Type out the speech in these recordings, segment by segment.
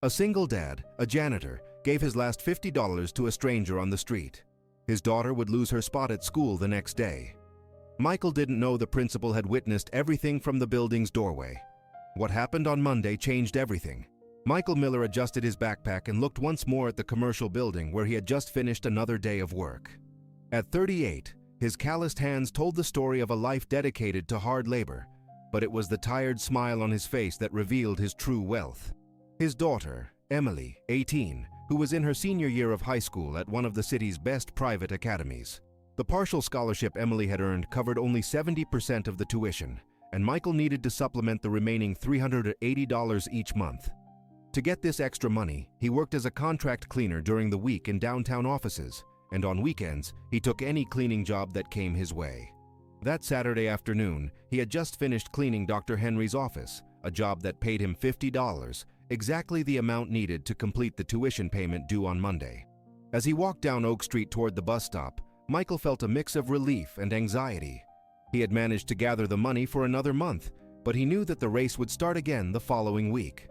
A single dad, a janitor, gave his last $50 to a stranger on the street. His daughter would lose her spot at school the next day. Michael didn't know the principal had witnessed everything from the building's doorway. What happened on Monday changed everything. Michael Miller adjusted his backpack and looked once more at the commercial building where he had just finished another day of work. At 38, his calloused hands told the story of a life dedicated to hard labor, but it was the tired smile on his face that revealed his true wealth. His daughter, Emily, 18, who was in her senior year of high school at one of the city's best private academies. The partial scholarship Emily had earned covered only 70% of the tuition, and Michael needed to supplement the remaining $380 each month. To get this extra money, he worked as a contract cleaner during the week in downtown offices, and on weekends, he took any cleaning job that came his way. That Saturday afternoon, he had just finished cleaning Dr. Henry's office, a job that paid him $50, exactly the amount needed to complete the tuition payment due on Monday. As he walked down Oak Street toward the bus stop, Michael felt a mix of relief and anxiety. He had managed to gather the money for another month, but he knew that the race would start again the following week.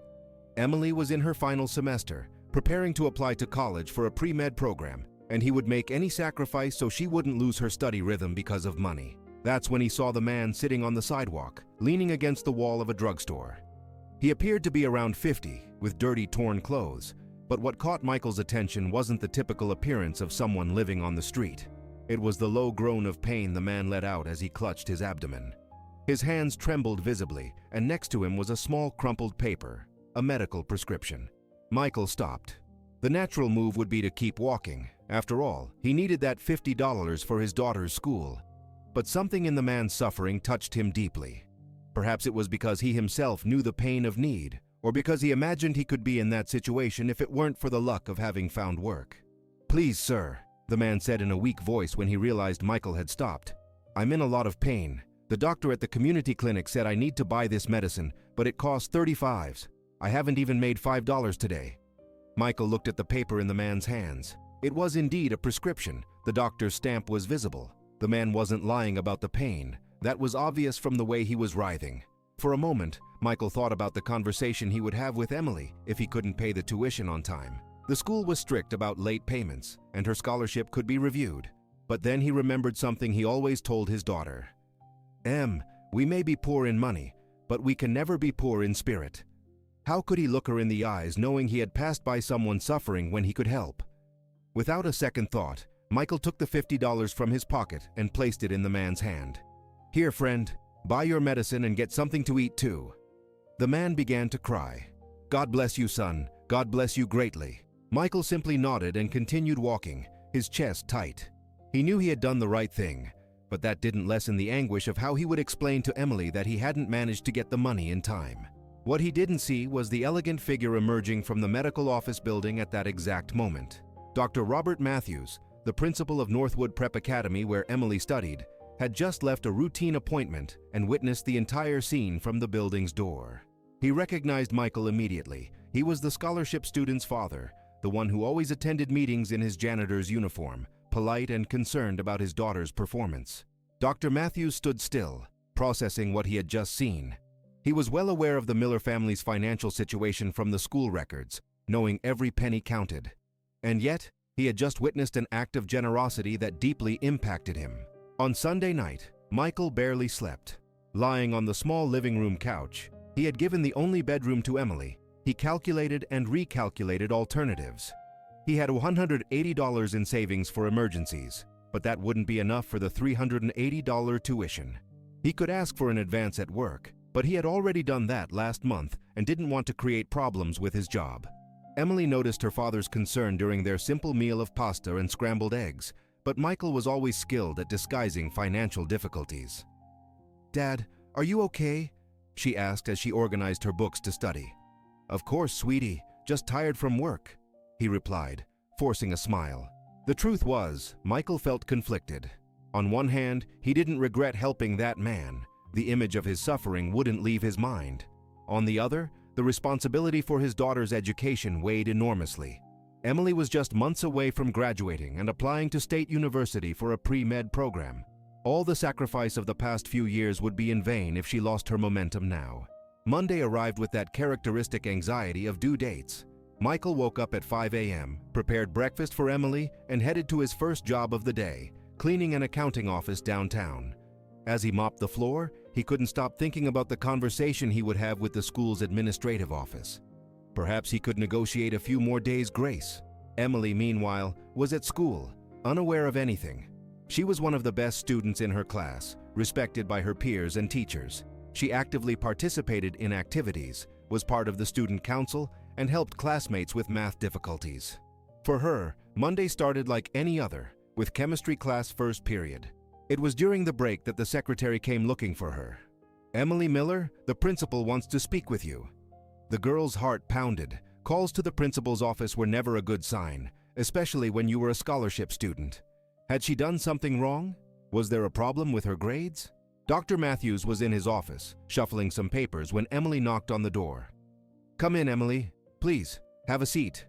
Emily was in her final semester, preparing to apply to college for a pre-med program, and he would make any sacrifice so she wouldn't lose her study rhythm because of money. That's when he saw the man sitting on the sidewalk, leaning against the wall of a drugstore. He appeared to be around 50, with dirty, torn clothes, but what caught Michael's attention wasn't the typical appearance of someone living on the street. It was the low groan of pain the man let out as he clutched his abdomen. His hands trembled visibly, and next to him was a small crumpled paper, a medical prescription. Michael stopped. The natural move would be to keep walking. After all, he needed that $50 for his daughter's school. But something in the man's suffering touched him deeply. Perhaps it was because he himself knew the pain of need, or because he imagined he could be in that situation if it weren't for the luck of having found work. "Please, sir," the man said in a weak voice when he realized Michael had stopped. "I'm in a lot of pain. The doctor at the community clinic said I need to buy this medicine, but it costs $35. I haven't even made $5 today." Michael looked at the paper in the man's hands. It was indeed a prescription. The doctor's stamp was visible. The man wasn't lying about the pain. That was obvious from the way he was writhing. For a moment, Michael thought about the conversation he would have with Emily if he couldn't pay the tuition on time. The school was strict about late payments, and her scholarship could be reviewed. But then he remembered something he always told his daughter. "Em, we may be poor in money, but we can never be poor in spirit." How could he look her in the eyes knowing he had passed by someone suffering when he could help? Without a second thought, Michael took the $50 from his pocket and placed it in the man's hand. "Here, friend, buy your medicine and get something to eat too." The man began to cry. "God bless you, son. God bless you greatly." Michael simply nodded and continued walking, his chest tight. He knew he had done the right thing, but that didn't lessen the anguish of how he would explain to Emily that he hadn't managed to get the money in time. What he didn't see was the elegant figure emerging from the medical office building at that exact moment. Dr. Robert Matthews, the principal of Northwood Prep Academy where Emily studied, had just left a routine appointment and witnessed the entire scene from the building's door. He recognized Michael immediately. He was the scholarship student's father, the one who always attended meetings in his janitor's uniform, polite and concerned about his daughter's performance. Dr. Matthews stood still, processing what he had just seen. He was well aware of the Miller family's financial situation from the school records, knowing every penny counted. And yet, he had just witnessed an act of generosity that deeply impacted him. On Sunday night, Michael barely slept. Lying on the small living room couch, he had given the only bedroom to Emily. He calculated and recalculated alternatives. He had $180 in savings for emergencies, but that wouldn't be enough for the $380 tuition. He could ask for an advance at work, but he had already done that last month and didn't want to create problems with his job. Emily noticed her father's concern during their simple meal of pasta and scrambled eggs, but Michael was always skilled at disguising financial difficulties. "Dad, are you okay?" she asked as she organized her books to study. "Of course, sweetie, just tired from work," he replied, forcing a smile. The truth was, Michael felt conflicted. On one hand, he didn't regret helping that man. The image of his suffering wouldn't leave his mind. On the other, the responsibility for his daughter's education weighed enormously. Emily was just months away from graduating and applying to State University for a pre-med program. All the sacrifice of the past few years would be in vain if she lost her momentum now. Monday arrived with that characteristic anxiety of due dates. Michael woke up at 5 a.m., prepared breakfast for Emily, and headed to his first job of the day, cleaning an accounting office downtown. As he mopped the floor, he couldn't stop thinking about the conversation he would have with the school's administrative office. Perhaps he could negotiate a few more days' grace. Emily, meanwhile, was at school, unaware of anything. She was one of the best students in her class, respected by her peers and teachers. She actively participated in activities, was part of the student council, and helped classmates with math difficulties. For her, Monday started like any other, with chemistry class first period. It was during the break that the secretary came looking for her. "Emily Miller, the principal wants to speak with you." The girl's heart pounded. Calls to the principal's office were never a good sign, especially when you were a scholarship student. Had she done something wrong? Was there a problem with her grades? Dr. Matthews was in his office, shuffling some papers when Emily knocked on the door. "Come in, Emily. Please, have a seat."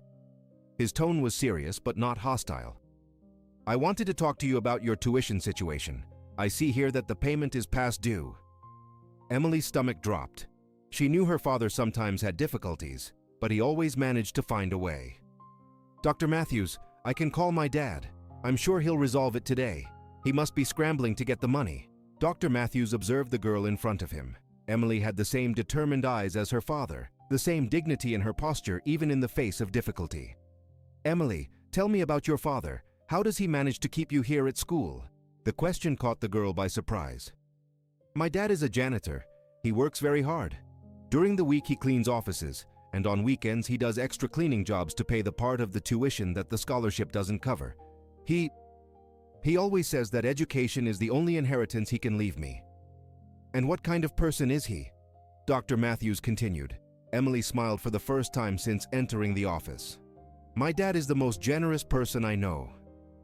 His tone was serious but not hostile. "I wanted to talk to you about your tuition situation. I see here that the payment is past due." Emily's stomach dropped. She knew her father sometimes had difficulties, but he always managed to find a way. "Dr. Matthews, I can call my dad. I'm sure he'll resolve it today. He must be scrambling to get the money." Dr. Matthews observed the girl in front of him. Emily had the same determined eyes as her father, the same dignity in her posture even in the face of difficulty. "Emily, tell me about your father. How does he manage to keep you here at school?" The question caught the girl by surprise. "My dad is a janitor. He works very hard. During the week he cleans offices, and on weekends he does extra cleaning jobs to pay the part of the tuition that the scholarship doesn't cover. He always says that education is the only inheritance he can leave me." "And what kind of person is he?" Dr. Matthews continued. Emily smiled for the first time since entering the office. "My dad is the most generous person I know.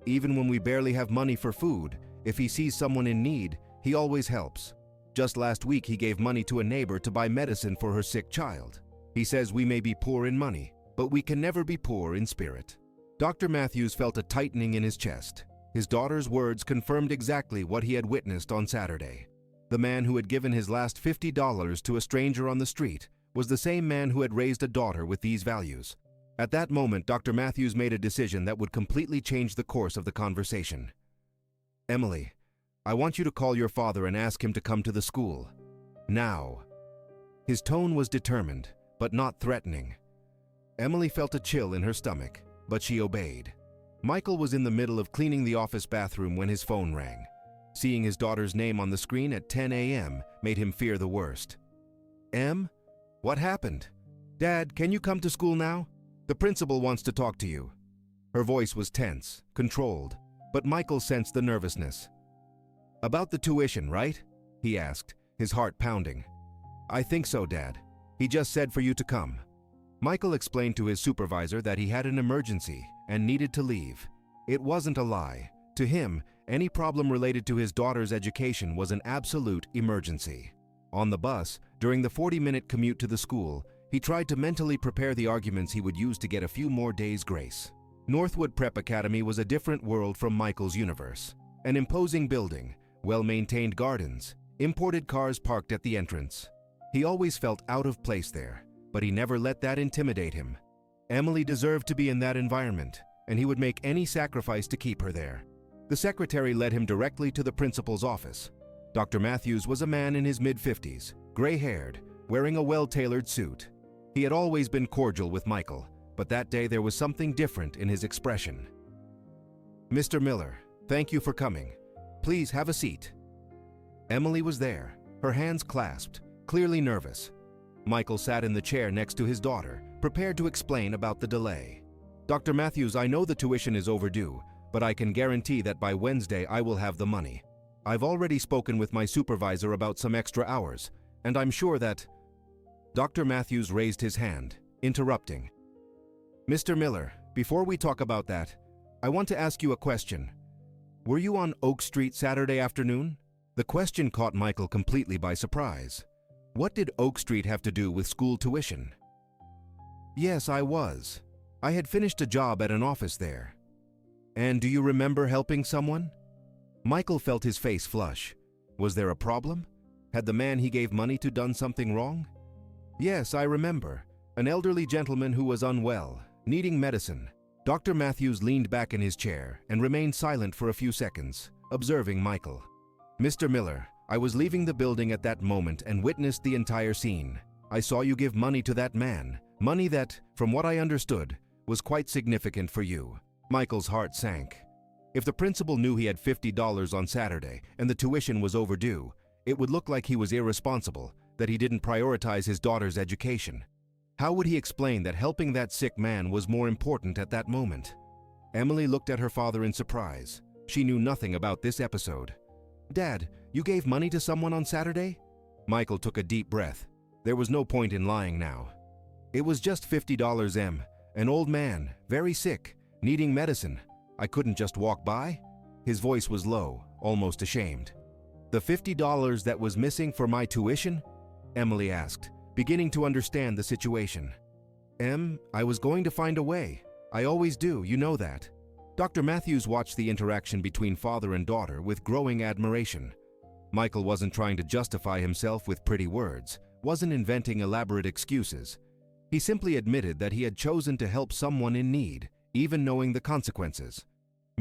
Even when we barely have money for food, if he sees someone in need, he always helps. Just last week he gave money to a neighbor to buy medicine for her sick child. He says we may be poor in money, but we can never be poor in spirit." Dr. Matthews felt a tightening in his chest. His daughter's words confirmed exactly what he had witnessed on Saturday. The man who had given his last $50 to a stranger on the street was the same man who had raised a daughter with these values. At that moment, Dr. Matthews made a decision that would completely change the course of the conversation. "Emily, I want you to call your father and ask him to come to the school. Now." His tone was determined, but not threatening. Emily felt a chill in her stomach, but she obeyed. Michael was in the middle of cleaning the office bathroom when his phone rang. Seeing his daughter's name on the screen at 10 a.m. made him fear the worst. "Em? What happened? Dad, can you come to school now? The principal wants to talk to you." Her voice was tense, controlled, but Michael sensed the nervousness. "About the tuition, right?" he asked, his heart pounding. "I think so, Dad. He just said for you to come." Michael explained to his supervisor that he had an emergency and needed to leave. It wasn't a lie. To him, any problem related to his daughter's education was an absolute emergency. On the bus, during the 40-minute commute to the school, he tried to mentally prepare the arguments he would use to get a few more days' grace. Northwood Prep Academy was a different world from Michael's universe. An imposing building, well-maintained gardens, imported cars parked at the entrance. He always felt out of place there, but he never let that intimidate him. Emily deserved to be in that environment, and he would make any sacrifice to keep her there. The secretary led him directly to the principal's office. Dr. Matthews was a man in his mid-50s, gray-haired, wearing a well-tailored suit. He had always been cordial with Michael, but that day there was something different in his expression. "Mr. Miller, thank you for coming. Please have a seat." Emily was there, her hands clasped, clearly nervous. Michael sat in the chair next to his daughter, prepared to explain about the delay. "Dr. Matthews, I know the tuition is overdue, but I can guarantee that by Wednesday I will have the money. I've already spoken with my supervisor about some extra hours, and I'm sure that—" Dr. Matthews raised his hand, interrupting. "Mr. Miller, before we talk about that, I want to ask you a question. Were you on Oak Street Saturday afternoon?" The question caught Michael completely by surprise. What did Oak Street have to do with school tuition? "Yes, I was. I had finished a job at an office there." "And do you remember helping someone?" Michael felt his face flush. Was there a problem? Had the man he gave money to done something wrong? "Yes, I remember. An elderly gentleman who was unwell, needing medicine. Dr. Matthews leaned back in his chair and remained silent for a few seconds, observing Michael. Mr. Miller, I was leaving the building at that moment and witnessed the entire scene. I saw you give money to that man, money that, from what I understood, was quite significant for you. Michael's heart sank. If the principal knew he had $50 on Saturday and the tuition was overdue, it would look like he was irresponsible, that he didn't prioritize his daughter's education. How would he explain that helping that sick man was more important at that moment? Emily looked at her father in surprise. She knew nothing about this episode. Dad, you gave money to someone on Saturday? Michael took a deep breath. There was no point in lying now. It was just $50, Em. An old man, very sick, needing medicine. I couldn't just walk by? His voice was low, almost ashamed. The $50 that was missing for my tuition? Emily asked, beginning to understand the situation. Em, I was going to find a way. I always do, you know that. Dr. Matthews watched the interaction between father and daughter with growing admiration. Michael wasn't trying to justify himself with pretty words, wasn't inventing elaborate excuses. He simply admitted that he had chosen to help someone in need, even knowing the consequences.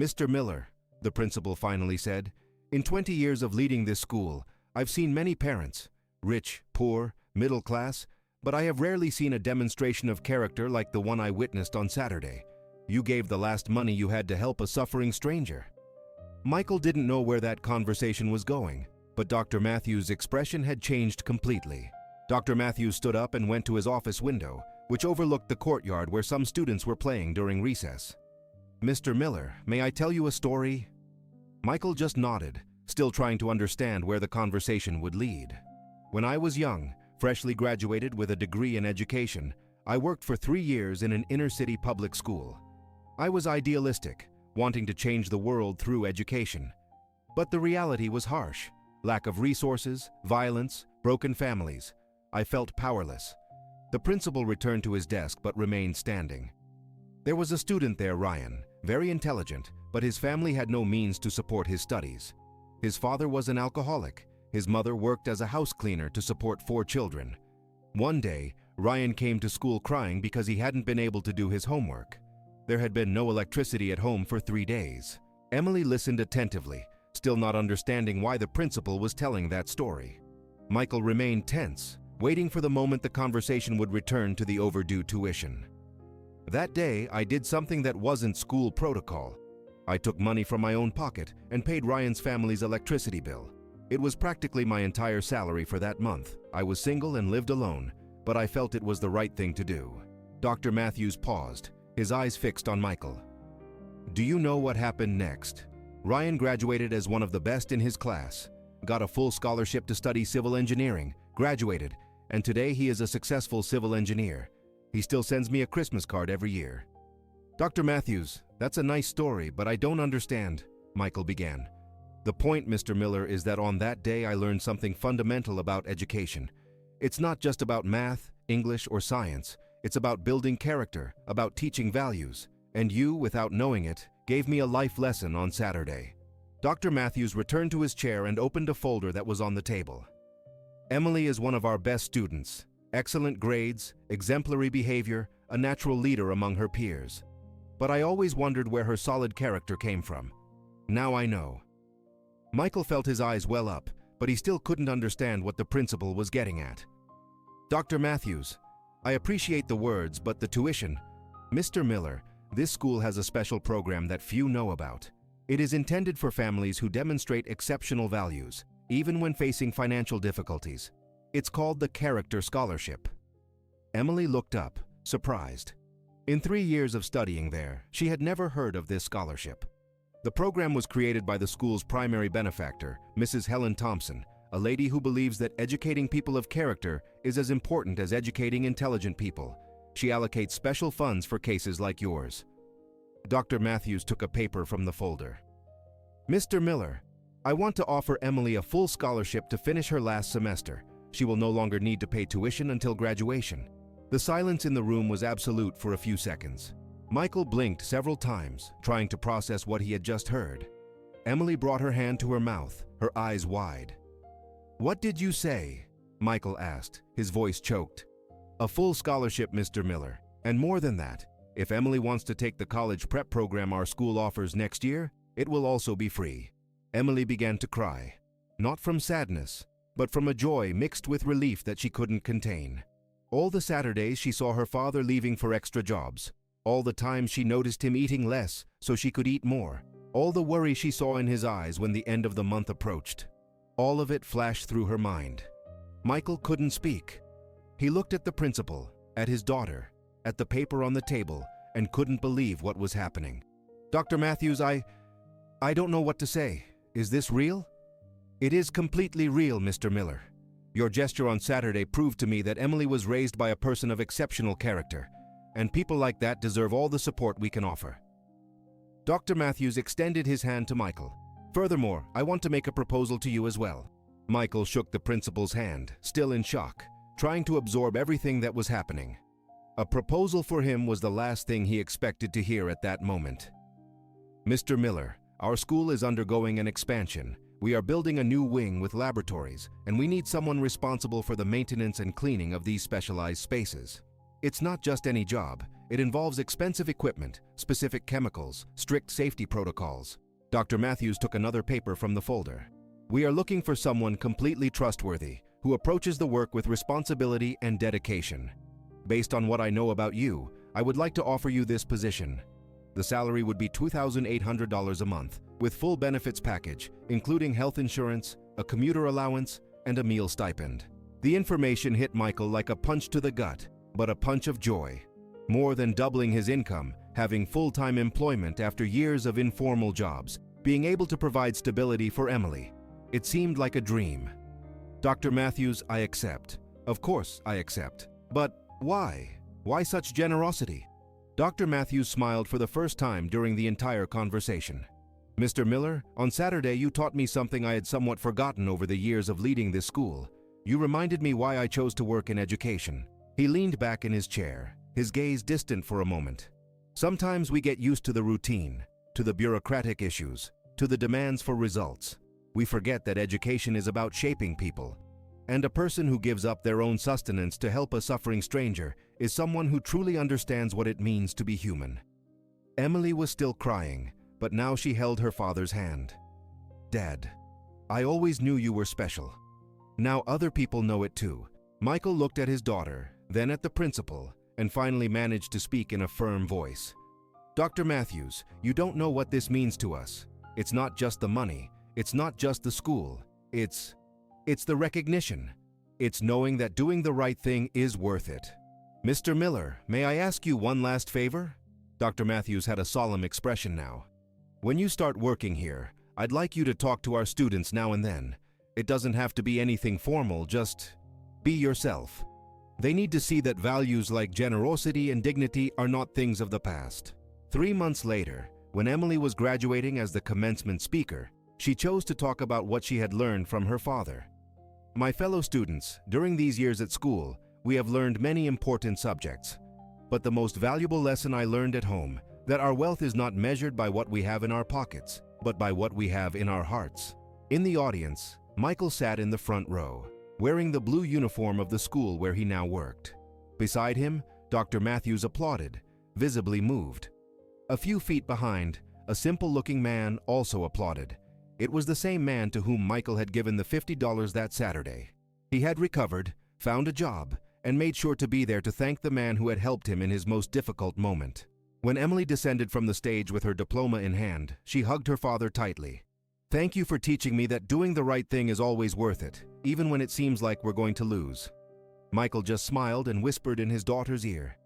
Mr. Miller, the principal finally said, in 20 years of leading this school, I've seen many parents, rich, poor, middle class, but I have rarely seen a demonstration of character like the one I witnessed on Saturday. You gave the last money you had to help a suffering stranger. Michael didn't know where that conversation was going, but Dr. Matthews' expression had changed completely. Dr. Matthews stood up and went to his office window, which overlooked the courtyard where some students were playing during recess. Mr. Miller, may I tell you a story? Michael just nodded, still trying to understand where the conversation would lead. When I was young, freshly graduated with a degree in education, I worked for 3 years in an inner-city public school. I was idealistic, wanting to change the world through education. But the reality was harsh. Lack of resources, violence, broken families. I felt powerless. The principal returned to his desk but remained standing. There was a student there, Ryan, very intelligent, but his family had no means to support his studies. His father was an alcoholic. His mother worked as a house cleaner to support 4 children. One day, Ryan came to school crying because he hadn't been able to do his homework. There had been no electricity at home for 3 days. Emily listened attentively, still not understanding why the principal was telling that story. Michael remained tense, waiting for the moment the conversation would return to the overdue tuition. That day, I did something that wasn't school protocol. I took money from my own pocket and paid Ryan's family's electricity bill. It was practically my entire salary for that month. I was single and lived alone, but I felt it was the right thing to do. Dr. Matthews paused, his eyes fixed on Michael. Do you know what happened next? Ryan graduated as one of the best in his class, got a full scholarship to study civil engineering, graduated, and today he is a successful civil engineer. He still sends me a Christmas card every year. Dr. Matthews, that's a nice story, but I don't understand, Michael began. The point, Mr. Miller, is that on that day I learned something fundamental about education. It's not just about math, English, or science. It's about building character, about teaching values. And you, without knowing it, gave me a life lesson on Saturday. Dr. Matthews returned to his chair and opened a folder that was on the table. Emily is one of our best students. Excellent grades, exemplary behavior, a natural leader among her peers. But I always wondered where her solid character came from. Now I know. Michael felt his eyes well up, but he still couldn't understand what the principal was getting at. Dr. Matthews, I appreciate the words, but the tuition. Mr. Miller, this school has a special program that few know about. It is intended for families who demonstrate exceptional values, even when facing financial difficulties. It's called the Character Scholarship. Emily looked up, surprised. In 3 years of studying there, she had never heard of this scholarship. The program was created by the school's primary benefactor, Mrs. Helen Thompson, a lady who believes that educating people of character is as important as educating intelligent people. She allocates special funds for cases like yours. Dr. Matthews took a paper from the folder. Mr. Miller, I want to offer Emily a full scholarship to finish her last semester. She will no longer need to pay tuition until graduation. The silence in the room was absolute for a few seconds. Michael blinked several times, trying to process what he had just heard. Emily brought her hand to her mouth, her eyes wide. What did you say? Michael asked, his voice choked. A full scholarship, Mr. Miller. And more than that, if Emily wants to take the college prep program our school offers next year, it will also be free. Emily began to cry, not from sadness, but from a joy mixed with relief that she couldn't contain. All the Saturdays she saw her father leaving for extra jobs. All the times she noticed him eating less so she could eat more. All the worry she saw in his eyes when the end of the month approached. All of it flashed through her mind. Michael couldn't speak. He looked at the principal, at his daughter, at the paper on the table, and couldn't believe what was happening. Dr. Matthews, I don't know what to say. Is this real? It is completely real, Mr. Miller. Your gesture on Saturday proved to me that Emily was raised by a person of exceptional character, and people like that deserve all the support we can offer. Dr. Matthews extended his hand to Michael. Furthermore, I want to make a proposal to you as well. Michael shook the principal's hand, still in shock, trying to absorb everything that was happening. A proposal for him was the last thing he expected to hear at that moment. Mr. Miller, our school is undergoing an expansion. We are building a new wing with laboratories, and we need someone responsible for the maintenance and cleaning of these specialized spaces. It's not just any job. It involves expensive equipment, specific chemicals, strict safety protocols. Dr. Matthews took another paper from the folder. We are looking for someone completely trustworthy, who approaches the work with responsibility and dedication. Based on what I know about you, I would like to offer you this position. The salary would be $2,800 a month, with full benefits package, including health insurance, a commuter allowance, and a meal stipend. The information hit Michael like a punch to the gut, but a punch of joy. More than doubling his income, having full-time employment after years of informal jobs, being able to provide stability for Emily. It seemed like a dream. Dr. Matthews, I accept. Of course, I accept. But why? Why such generosity? Dr. Matthews smiled for the first time during the entire conversation. Mr. Miller, on Saturday you taught me something I had somewhat forgotten over the years of leading this school. You reminded me why I chose to work in education. He leaned back in his chair, his gaze distant for a moment. Sometimes we get used to the routine, to the bureaucratic issues, to the demands for results. We forget that education is about shaping people. And a person who gives up their own sustenance to help a suffering stranger is someone who truly understands what it means to be human. Emily was still crying, but now she held her father's hand. Dad, I always knew you were special. Now other people know it too. Michael looked at his daughter, then at the principal, and finally managed to speak in a firm voice. Dr. Matthews, you don't know what this means to us. It's not just the money. It's not just the school. It's the recognition. It's knowing that doing the right thing is worth it. Mr. Miller, may I ask you one last favor? Dr. Matthews had a solemn expression now. When you start working here, I'd like you to talk to our students now and then. It doesn't have to be anything formal, just be yourself. They need to see that values like generosity and dignity are not things of the past. 3 months later, when Emily was graduating as the commencement speaker, she chose to talk about what she had learned from her father. My fellow students, during these years at school, we have learned many important subjects. But the most valuable lesson I learned at home, that our wealth is not measured by what we have in our pockets, but by what we have in our hearts. In the audience, Michael sat in the front row, wearing the blue uniform of the school where he now worked. Beside him, Dr. Matthews applauded, visibly moved. A few feet behind, a simple-looking man also applauded. It was the same man to whom Michael had given the $50 that Saturday. He had recovered, found a job, and made sure to be there to thank the man who had helped him in his most difficult moment. When Emily descended from the stage with her diploma in hand, she hugged her father tightly. Thank you for teaching me that doing the right thing is always worth it, even when it seems like we're going to lose. Michael just smiled and whispered in his daughter's ear.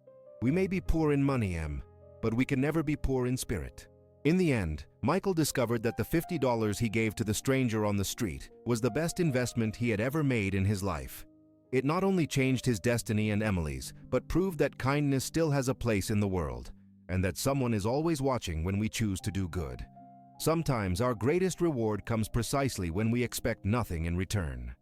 We may be poor in money, Em, but we can never be poor in spirit. In the end, Michael discovered that the $50 he gave to the stranger on the street was the best investment he had ever made in his life. It not only changed his destiny and Emily's, but proved that kindness still has a place in the world, and that someone is always watching when we choose to do good. Sometimes our greatest reward comes precisely when we expect nothing in return.